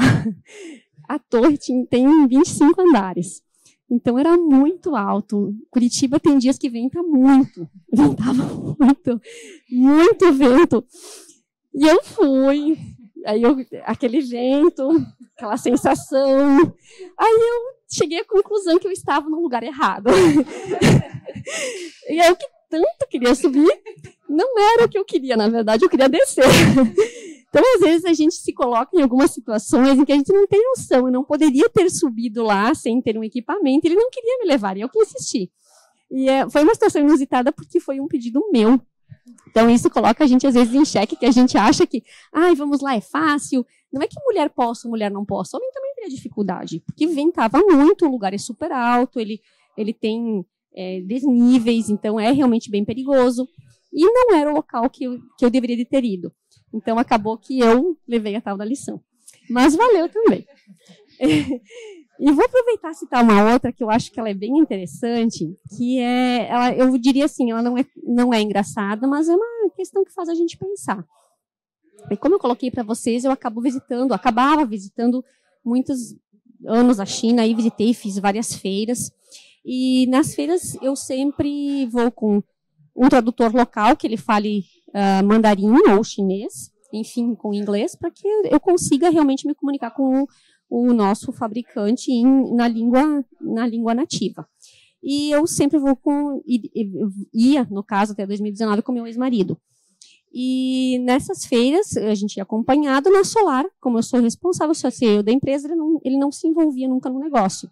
a torre tem 25 andares. Então, era muito alto. Curitiba tem dias que venta muito. Ventava muito vento. E eu fui. Aí, aquele vento, aquela sensação. Aí, eu cheguei à conclusão que eu estava no lugar errado. E aí, o que tanto queria subir, não era o que eu queria, na verdade, eu queria descer. Então, às vezes, a gente se coloca em algumas situações em que a gente não tem noção. Eu não poderia ter subido lá sem ter um equipamento. Ele não queria me levar, e eu que insisti. E foi uma situação inusitada porque foi um pedido meu. Então, isso coloca a gente, às vezes, em xeque, que a gente acha que, vamos lá, é fácil. Não é que mulher possa, mulher não possa. Homem também teria dificuldade, porque ventava muito, o lugar é super alto, ele tem desníveis, então é realmente bem perigoso. E não era o local que eu deveria de ter ido. Então, acabou que eu levei a tal da lição. Mas valeu também. E vou aproveitar e citar uma outra que eu acho que ela é bem interessante, que eu diria assim, ela não é engraçada, mas é uma questão que faz a gente pensar. E como eu coloquei para vocês, eu acabava visitando muitos anos a China, aí visitei, fiz várias feiras. E nas feiras eu sempre vou com um tradutor local, que ele fale mandarim ou chinês, enfim, com inglês, para que eu consiga realmente me comunicar com o nosso fabricante na língua nativa. E eu sempre ia, no caso, até 2019, com meu ex-marido. E nessas feiras, a gente ia acompanhado na Solar, como eu sou responsável, sou CEO da empresa, ele não se envolvia nunca no negócio.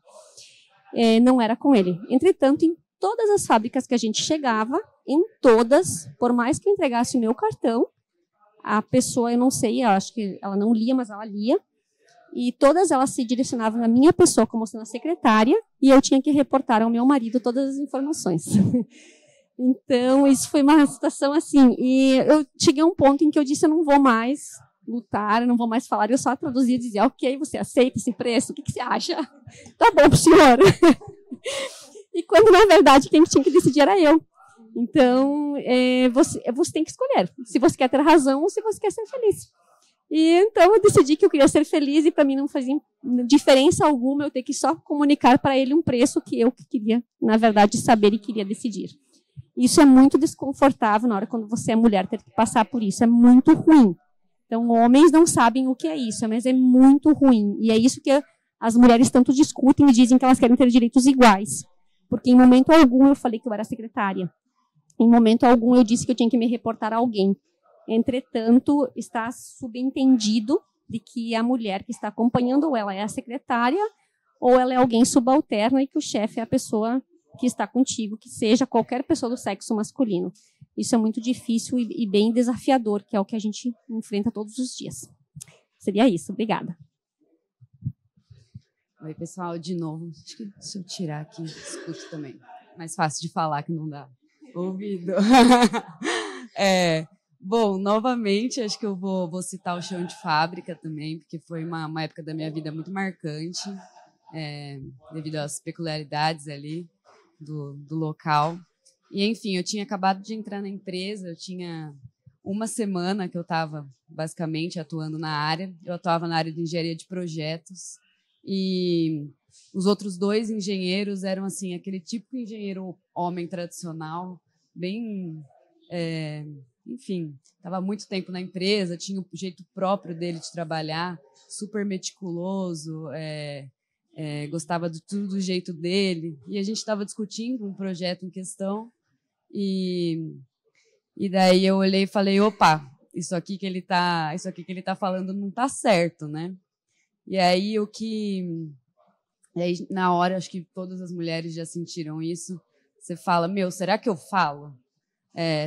Não era com ele. Entretanto, em todas as fábricas que a gente chegava, em todas, por mais que eu entregasse o meu cartão, a pessoa, eu não sei, eu acho que ela não lia, mas ela lia, e todas elas se direcionavam na minha pessoa como sendo a secretária, e eu tinha que reportar ao meu marido todas as informações. Então, isso foi uma situação assim, e eu cheguei a um ponto em que eu disse, eu não vou mais lutar, eu não vou mais falar, eu só traduzia e dizia, ok, você aceita esse preço? O que você acha? Tá bom pro senhor. E quando, na verdade, quem tinha que decidir era eu. Então, você tem que escolher se você quer ter razão ou se você quer ser feliz. E então eu decidi que eu queria ser feliz e para mim não fazia diferença alguma eu ter que só comunicar para ele um preço que eu queria, na verdade, saber e queria decidir. Isso é muito desconfortável na hora quando você é mulher, ter que passar por isso, é muito ruim. Então, homens não sabem o que é isso, mas é muito ruim. E é isso que as mulheres tanto discutem e dizem que elas querem ter direitos iguais. Porque em momento algum eu falei que eu era secretária. Em momento algum eu disse que eu tinha que me reportar a alguém. Entretanto, está subentendido de que a mulher que está acompanhando, ou ela é a secretária, ou ela é alguém subalterno e que o chefe é a pessoa que está contigo, que seja qualquer pessoa do sexo masculino. Isso é muito difícil e bem desafiador, que é o que a gente enfrenta todos os dias. Seria isso. Obrigada. Oi, pessoal, de novo. Acho que se eu tirar aqui, escuto também. Mais fácil de falar que não dá ouvido. Bom, novamente, acho que eu vou citar o chão de fábrica também, porque foi uma época da minha vida muito marcante, devido às peculiaridades ali do local. E, enfim, eu tinha acabado de entrar na empresa, eu tinha uma semana que eu estava, basicamente, atuando na área. Eu atuava na área de engenharia de projetos e os outros 2 engenheiros eram, assim, aquele típico engenheiro homem tradicional, bem enfim, estava muito tempo na empresa, tinha o jeito próprio dele de trabalhar, super meticuloso, gostava de tudo do jeito dele. E a gente estava discutindo um projeto em questão e daí eu olhei e falei, opa, isso aqui que ele tá falando não tá certo, né? E aí na hora, acho que todas as mulheres já sentiram isso. Você fala, será que eu falo?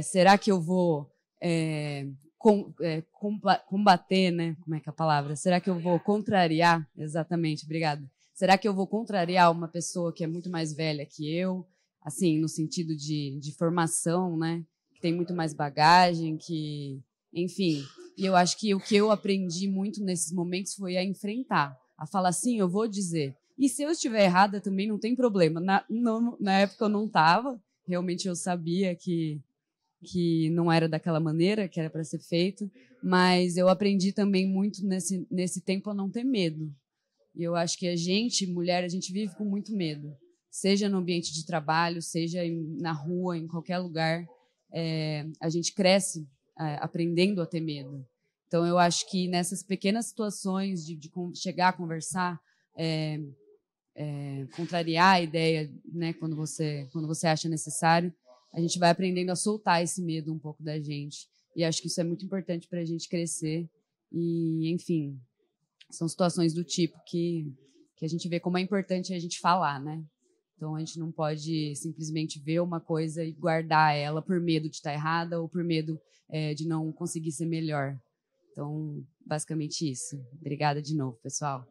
Será que eu vou combater, né? Como é que é a palavra? Será que eu vou contrariar? Exatamente, obrigada. Será que eu vou contrariar uma pessoa que é muito mais velha que eu? Assim, no sentido de formação, né? Que tem muito mais bagagem, enfim. E eu acho que o que eu aprendi muito nesses momentos foi a enfrentar, a falar assim, eu vou dizer. E se eu estiver errada também não tem problema. Na época eu não estava, realmente eu sabia que não era daquela maneira que era para ser feito, mas eu aprendi também muito nesse tempo a não ter medo. E eu acho que a gente, mulher, a gente vive com muito medo, seja no ambiente de trabalho, seja na rua, em qualquer lugar, a gente cresce aprendendo a ter medo. Então eu acho que nessas pequenas situações de chegar a conversar, contrariar a ideia, né, quando você acha necessário, a gente vai aprendendo a soltar esse medo um pouco da gente. E acho que isso é muito importante para a gente crescer. E, enfim, são situações do tipo que a gente vê como é importante a gente falar, né? Então, a gente não pode simplesmente ver uma coisa e guardar ela por medo de estar errada ou por medo de não conseguir ser melhor. Então, basicamente isso. Obrigada de novo, pessoal.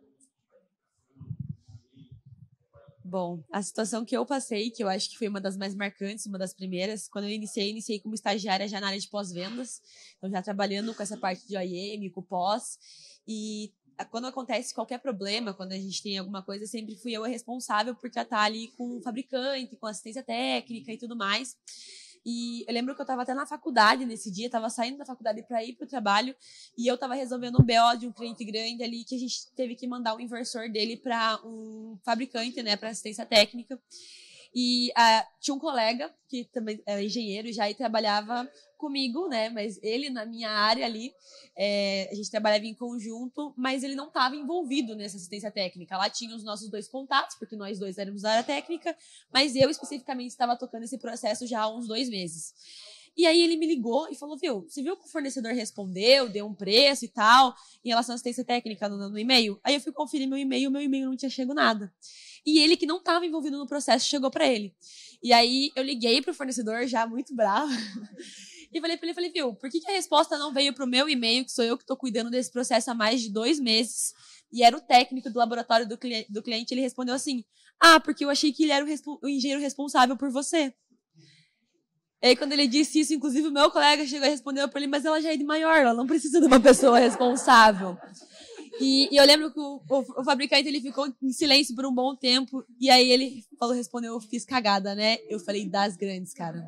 Bom, a situação que eu passei, que eu acho que foi uma das mais marcantes, uma das primeiras, quando eu iniciei como estagiária já na área de pós-vendas, então já trabalhando com essa parte de OIM, com pós, e quando acontece qualquer problema, quando a gente tem alguma coisa, sempre fui eu a responsável por tratar ali com o fabricante, com assistência técnica e tudo mais. E eu lembro que eu estava até na faculdade nesse dia, estava saindo da faculdade para ir para o trabalho e eu estava resolvendo um BO de um cliente grande ali que a gente teve que mandar o inversor dele para um fabricante, né, para assistência técnica. E tinha um colega que também era engenheiro já e trabalhava comigo, né? Mas ele na minha área ali, a gente trabalhava em conjunto, mas ele não estava envolvido nessa assistência técnica. Lá tinha os nossos dois contatos, porque nós dois éramos da área técnica, mas eu especificamente estava tocando esse processo já há uns 2 meses. E aí ele me ligou e falou, você viu que o fornecedor respondeu, deu um preço e tal, em relação à assistência técnica no e-mail? Aí eu fui conferir meu e-mail não tinha chegado nada. E ele, que não estava envolvido no processo, chegou para ele. E aí eu liguei pro fornecedor, já muito bravo, e falei para ele, viu, por que a resposta não veio pro meu e-mail, que sou eu que estou cuidando desse processo há mais de 2 meses, e era o técnico do laboratório do cliente, ele respondeu assim, porque eu achei que ele era o engenheiro responsável por você. E aí, quando ele disse isso, inclusive o meu colega chegou e respondeu para ele, mas ela já é de maior, ela não precisa de uma pessoa responsável. E eu lembro que o fabricante ele ficou em silêncio por um bom tempo, e aí ele respondeu, eu fiz cagada, né? Eu falei, das grandes, cara.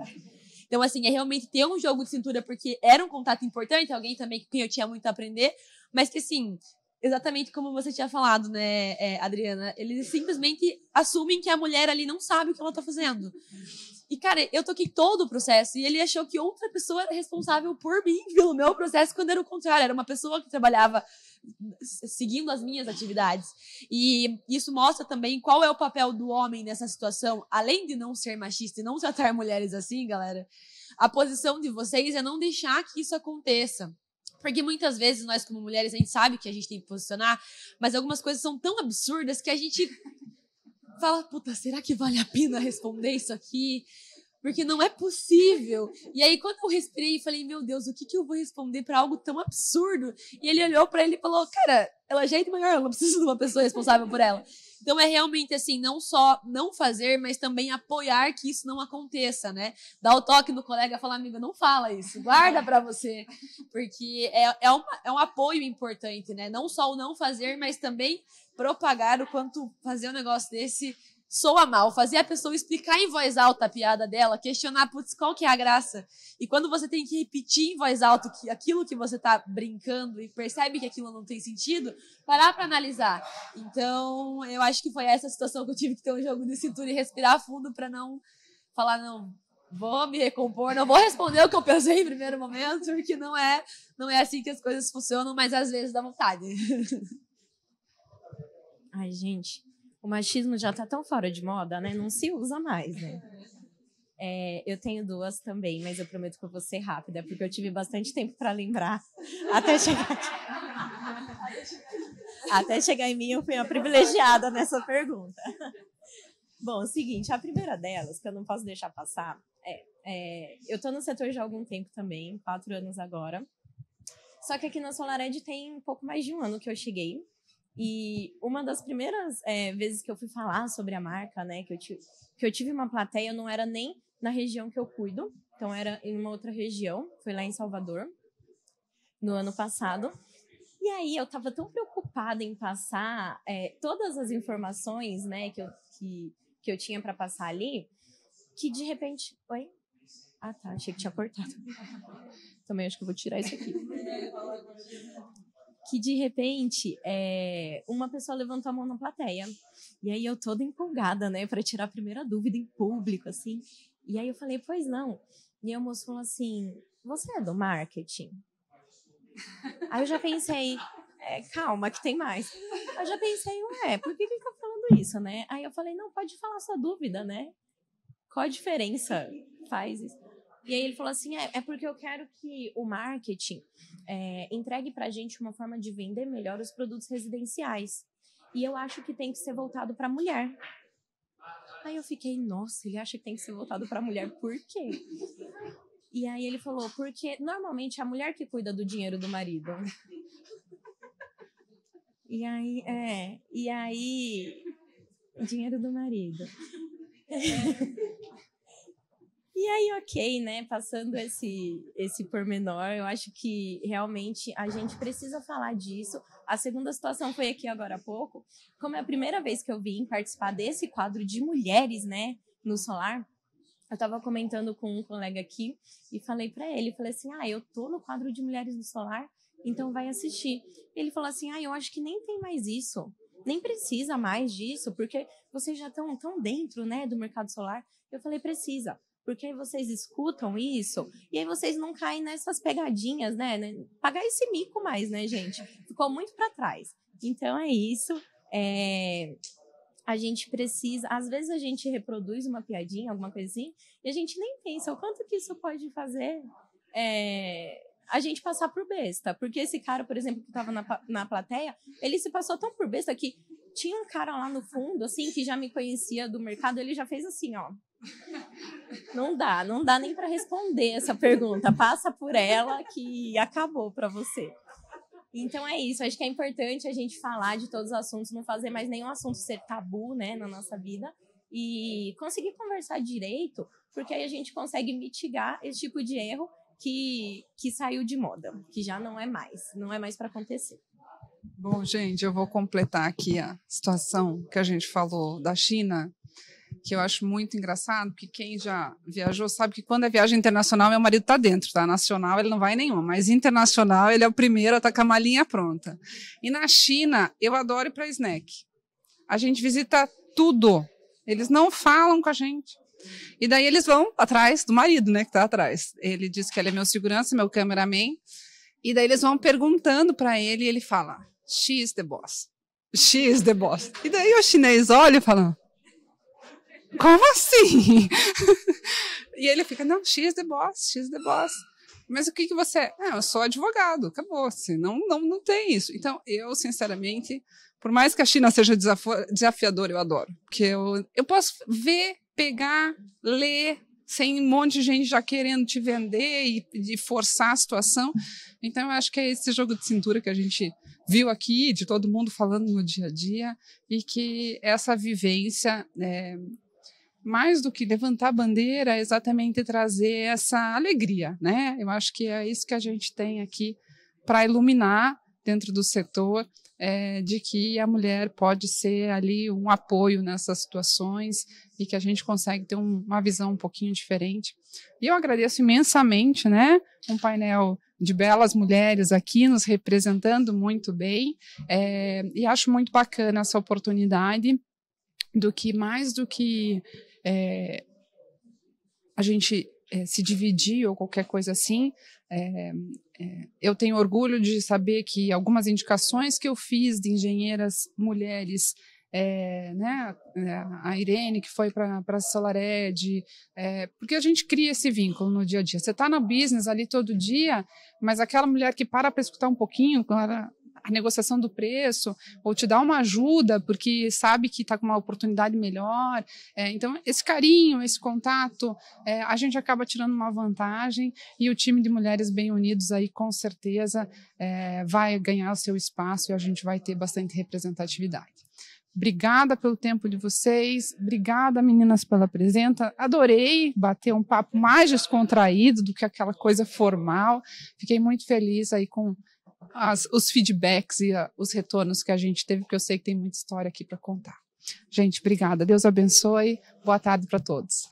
Então, assim, realmente ter um jogo de cintura, porque era um contato importante, alguém também com quem eu tinha muito a aprender, mas que, assim, exatamente como você tinha falado, né, Adriana, eles simplesmente assumem que a mulher ali não sabe o que ela tá fazendo. E, cara, eu toquei todo o processo e ele achou que outra pessoa era responsável por mim, pelo meu processo, quando era o contrário. Era uma pessoa que trabalhava seguindo as minhas atividades. E isso mostra também qual é o papel do homem nessa situação. Além de não ser machista e não tratar mulheres assim, galera, a posição de vocês é não deixar que isso aconteça. Porque muitas vezes nós, como mulheres, a gente sabe que a gente tem que posicionar, mas algumas coisas são tão absurdas que a gente fala, puta, será que vale a pena responder isso aqui? Porque não é possível. E aí, quando eu respirei e falei, meu Deus, o que eu vou responder para algo tão absurdo? E ele olhou para ele e falou, cara, ela já é de maior, ela não precisa de uma pessoa responsável por ela. Então, é realmente assim, não só não fazer, mas também apoiar que isso não aconteça, né? Dar o toque no colega e falar, amiga, não fala isso, guarda para você. Porque é um apoio importante, né? Não só o não fazer, mas também propagar o quanto fazer um negócio desse soa mal, fazer a pessoa explicar em voz alta a piada dela, questionar, putz, qual que é a graça? E quando você tem que repetir em voz alta aquilo que você tá brincando e percebe que aquilo não tem sentido, parar para analisar. Então, eu acho que foi essa situação que eu tive que ter um jogo de cintura e respirar fundo para não falar, não, vou me recompor, não vou responder o que eu pensei em primeiro momento, porque não é assim que as coisas funcionam, mas às vezes dá vontade. Ai, gente, o machismo já tá tão fora de moda, né? Não se usa mais, né? Eu tenho duas também, mas eu prometo que eu vou ser rápida, porque eu tive bastante tempo para lembrar até chegar aqui. Até chegar em mim, eu fui a privilegiada nessa pergunta. Bom, é o seguinte, a primeira delas, que eu não posso deixar passar, eu estou no setor já há algum tempo também, 4 anos agora. Só que aqui na SolarEd tem um pouco mais de 1 ano que eu cheguei. E uma das primeiras vezes que eu fui falar sobre a marca, né, que eu tive uma plateia, não era nem na região que eu cuido, então era em uma outra região, foi lá em Salvador, no ano passado. E aí eu estava tão preocupada em passar todas as informações, né, que eu tinha para passar ali, que de repente... Oi? Ah, tá, achei que tinha cortado. Também acho que eu vou tirar isso aqui. Que de repente uma pessoa levantou a mão na plateia. E aí eu toda empolgada, né, para tirar a primeira dúvida em público, assim. E aí eu falei, pois não. E aí o moço falou assim, você é do marketing? Aí eu já pensei, calma, que tem mais. Eu já pensei, por que ele tá falando isso, né? Aí eu falei, não, pode falar sua dúvida, né? Qual a diferença faz isso? E aí ele falou assim, é porque eu quero que o marketing entregue pra gente uma forma de vender melhor os produtos residenciais. E eu acho que tem que ser voltado pra mulher. Aí eu fiquei, nossa, ele acha que tem que ser voltado pra mulher, por quê? E aí ele falou, porque normalmente é a mulher que cuida do dinheiro do marido. E aí, dinheiro do marido. E aí, ok, né, passando esse pormenor, eu acho que realmente a gente precisa falar disso. A segunda situação foi aqui agora há pouco, como é a primeira vez que eu vim participar desse quadro de mulheres, né, no Solar, eu estava comentando com um colega aqui e falei assim, eu tô no quadro de mulheres no Solar, então vai assistir. Ele falou assim, eu acho que nem tem mais isso, nem precisa mais disso, porque vocês já estão tão dentro, né, do mercado solar. Eu falei, precisa, porque aí vocês escutam isso e aí vocês não caem nessas pegadinhas, né, pagar esse mico mais, né, gente? Ficou muito para trás. Então é isso. A gente precisa, às vezes a gente reproduz uma piadinha, alguma coisa assim, e a gente nem pensa o quanto que isso pode fazer a gente passar por besta. Porque esse cara, por exemplo, que estava na plateia, ele se passou tão por besta que tinha um cara lá no fundo, assim, que já me conhecia do mercado, ele já fez assim, ó. Não dá nem para responder essa pergunta. Passa por ela que acabou para você. Então é isso, acho que é importante a gente falar de todos os assuntos, não fazer mais nenhum assunto ser tabu, né, na nossa vida e conseguir conversar direito, porque aí a gente consegue mitigar esse tipo de erro que saiu de moda, que já não é mais para acontecer. Bom, gente, eu vou completar aqui a situação que a gente falou da China, que eu acho muito engraçado, porque quem já viajou sabe que quando é viagem internacional, meu marido está dentro, tá? Nacional ele não vai nenhuma, mas internacional ele é o primeiro a estar com a malinha pronta. E na China, eu adoro ir para snack. A gente visita tudo. Eles não falam com a gente. E daí eles vão atrás do marido, né, que está atrás. Ele diz que ele é meu segurança, meu cameraman. E daí eles vão perguntando para ele e ele fala, she is the boss. She is the boss. E daí o chinês olha e fala, como assim? E ele fica, não, she is the boss. Mas o que você é? Eu sou advogado, acabou. Assim, não tem isso. Então, eu, sinceramente, por mais que a China seja desafiadora, eu adoro. Porque eu posso ver, pegar, ler, sem um monte de gente já querendo te vender e forçar a situação. Então, eu acho que é esse jogo de cintura que a gente viu aqui, de todo mundo falando no dia a dia, e que essa vivência... mais do que levantar a bandeira, é exatamente trazer essa alegria, né? Eu acho que é isso que a gente tem aqui para iluminar dentro do setor, de que a mulher pode ser ali um apoio nessas situações e que a gente consegue ter uma visão um pouquinho diferente. E eu agradeço imensamente, né? Um painel de belas mulheres aqui nos representando muito bem, e acho muito bacana essa oportunidade mais do que a gente se dividir ou qualquer coisa assim, eu tenho orgulho de saber que algumas indicações que eu fiz de engenheiras mulheres, né, a Irene, que foi para a SolarEd, porque a gente cria esse vínculo no dia a dia. Você está na business ali todo dia, mas aquela mulher que para escutar um pouquinho a negociação do preço, ou te dá uma ajuda porque sabe que está com uma oportunidade melhor. Então, esse carinho, esse contato, a gente acaba tirando uma vantagem, e o time de Mulheres Bem Unidos aí, com certeza, vai ganhar o seu espaço e a gente vai ter bastante representatividade. Obrigada pelo tempo de vocês, obrigada, meninas, pela presença. Adorei bater um papo mais descontraído do que aquela coisa formal. Fiquei muito feliz aí com os feedbacks e os retornos que a gente teve, porque eu sei que tem muita história aqui para contar. Gente, obrigada. Deus abençoe. Boa tarde para todos.